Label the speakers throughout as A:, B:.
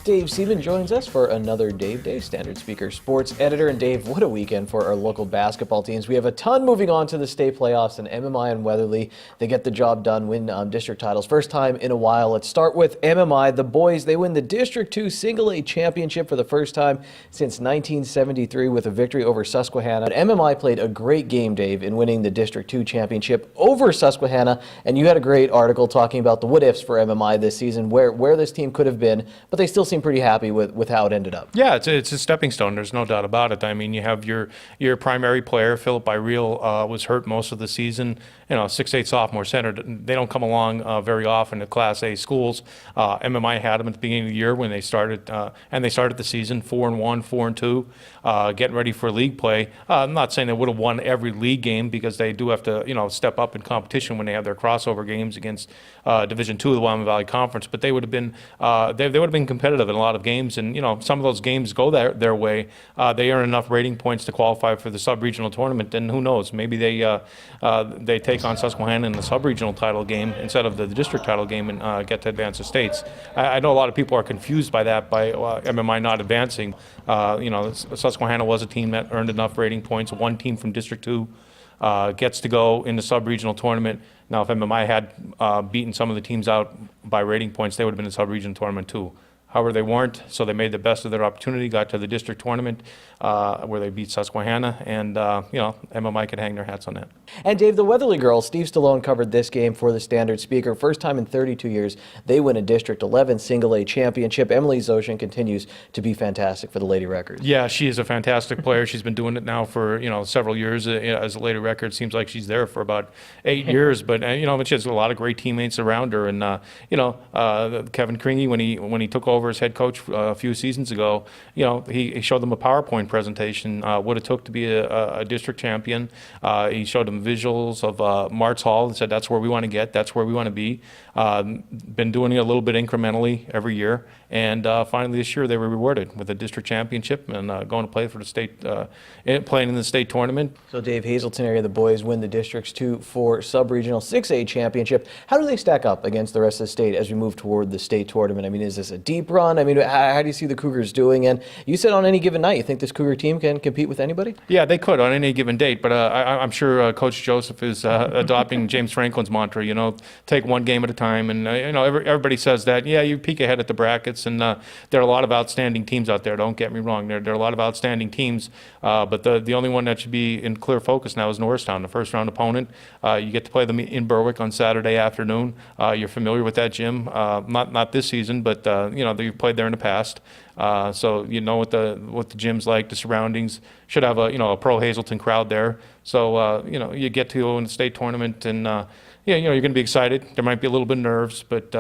A: Dave Seaman joins us for another Dave Day, Standard Speaker Sports Editor. And Dave, what a weekend for our local basketball teams. We have a ton moving on to the state playoffs, and MMI and Weatherly, they get the job done, win district titles. First time in a while. Let's start with MMI. The boys, they win the District 2 Single A Championship for the first time since 1973 with a victory over Susquehanna. But MMI played a great game, Dave, in winning the District 2 Championship over Susquehanna, and you had a great article talking about the what-ifs for MMI this season, where this team could have been, but they still seem pretty happy with how it ended up.
B: Yeah, it's a stepping stone. There's no doubt about it. I mean, you have your primary player, Philip Ireel, was hurt most of the season. 6'8" sophomore center. They don't come along very often at Class A schools. MMI had them at the beginning of the year when they started, and they started the season 4-1, 4-2, getting ready for league play. I'm not saying they would have won every league game because they do have to, step up in competition when they have their crossover games against Division II of the Wyoming Valley Conference. But they would have been, they would have been competitive in a lot of games, and some of those games go their way. They earn enough rating points to qualify for the sub-regional tournament, and who knows? Maybe they take on Susquehanna in the sub-regional title game instead of the district title game and get to advance the states. I know a lot of people are confused by that, by MMI not advancing. Susquehanna was a team that earned enough rating points. One team from District 2 gets to go in the sub-regional tournament. Now, if MMI had beaten some of the teams out by rating points, they would have been in the sub-regional tournament too. However, they weren't, so they made the best of their opportunity, got to the district tournament where they beat Susquehanna, and, MMI could hang their hats on that.
A: And Dave, the Weatherly girls, Steve Stallone covered this game for the Standard Speaker. First time in 32 years, they win a District 11 Single A Championship. Emily Zoshin continues to be fantastic for the Lady Records.
B: Yeah, she is a fantastic player. She's been doing it now for, several years as a Lady Record. Seems like she's there for about 8 years, but, she has a lot of great teammates around her. And, Kevin Kringy, when he took over as head coach a few seasons ago, he showed them a PowerPoint presentation, what it took to be a district champion. He showed them visuals of Martz Hall and said, that's where we want to get, that's where we want to be. Been doing it a little bit incrementally every year. And finally this year they were rewarded with a district championship and going to play for the state, playing in the state tournament.
A: So Dave, Hazelton area, the boys win the Districts 2-4 Sub-Regional 6A Championship. How do they stack up against the rest of the state as we move toward the state tournament? I mean, is this a deep run? I mean, how do you see the Cougars doing? And you said on any given night, you think this Cougar team can compete with anybody?
B: Yeah, they could on any given date, but I'm sure Coach Joseph is adopting James Franklin's mantra, take one game at a time. And, everybody says that, yeah, you peek ahead at the brackets, and there are a lot of outstanding teams out there, don't get me wrong. There are a lot of outstanding teams, but the only one that should be in clear focus now is Norristown, the first round opponent. You get to play them in Berwick on Saturday afternoon. You're familiar with that gym, not this season, but, you've played there in the past. So you know what the gym's like, the surroundings. Should have a pro Hazelton crowd there. So you get to in the state tournament, and you're going to be excited. There might be a little bit of nerves, but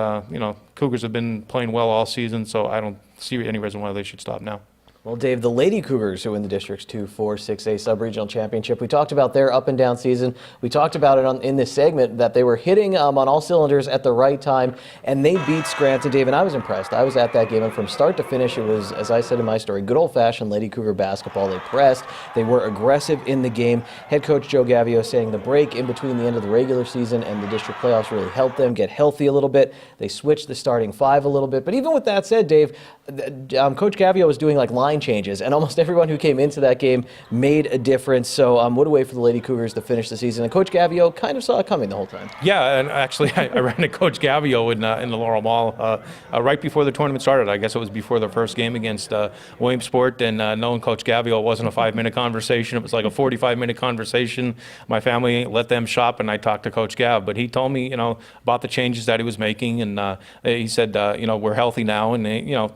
B: Cougars have been playing well all season, so I don't see any reason why they should stop now.
A: Well, Dave, the Lady Cougars who win the Districts 2-4 6A Sub-Regional Championship, we talked about their up and down season. We talked about it in this segment that they were hitting on all cylinders at the right time, and they beat Scranton, Dave, and I was impressed. I was at that game, and from start to finish, it was, as I said in my story, good old-fashioned Lady Cougar basketball. They pressed. They were aggressive in the game. Head coach Joe Gavio saying the break in between the end of the regular season and the district playoffs really helped them get healthy a little bit. They switched the starting five a little bit. But even with that said, Dave, Coach Gavio was doing like line changes, and almost everyone who came into that game made a difference. So what a way for the Lady Cougars to finish the season. And Coach Gavio kind of saw it coming the whole time.
B: Yeah, and actually I ran into Coach Gavio in the Laurel Mall right before the tournament started. I guess it was before the first game against Williamsport, and knowing Coach Gavio, it wasn't a 5-minute conversation. It was like a 45-minute conversation. My family let them shop, and I talked to Coach Gav. But he told me, about the changes that he was making, and he said, we're healthy now, and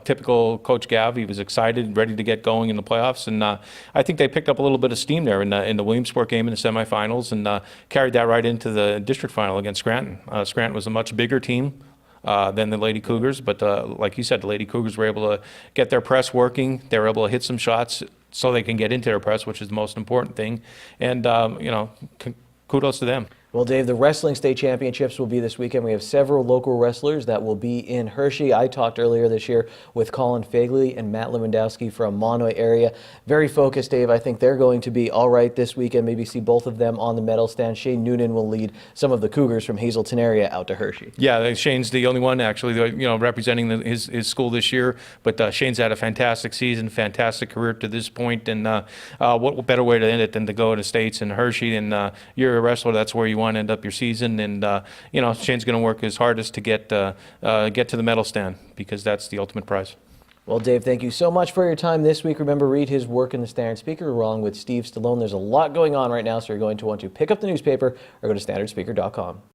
B: typical Coach Gav, he was excited, ready to get going in the playoffs, and I think they picked up a little bit of steam there in the Williamsport game in the semifinals, and carried that right into the district final against Scranton. Scranton was a much bigger team than the Lady Cougars, but like you said, the Lady Cougars were able to get their press working. They were able to hit some shots so they can get into their press, which is the most important thing, and kudos to them.
A: Well, Dave, the Wrestling State Championships will be this weekend. We have several local wrestlers that will be in Hershey. I talked earlier this year with Colin Fagley and Matt Lewandowski from Monoy area. Very focused, Dave. I think they're going to be all right this weekend. Maybe see both of them on the medal stand. Shane Noonan will lead some of the Cougars from Hazelton area out to Hershey.
B: Yeah, Shane's the only one actually, representing his school this year. But Shane's had a fantastic season, fantastic career to this point, and what better way to end it than to go to States and Hershey? And you're a wrestler, that's where you want to end up your season. And Shane's going to work his hardest to get to the medal stand, because that's the ultimate prize.
A: Well, Dave, thank you so much for your time this week. Remember, read his work in the Standard Speaker along with Steve Stallone. There's a lot going on right now, so you're going to want to pick up the newspaper or go to standardspeaker.com.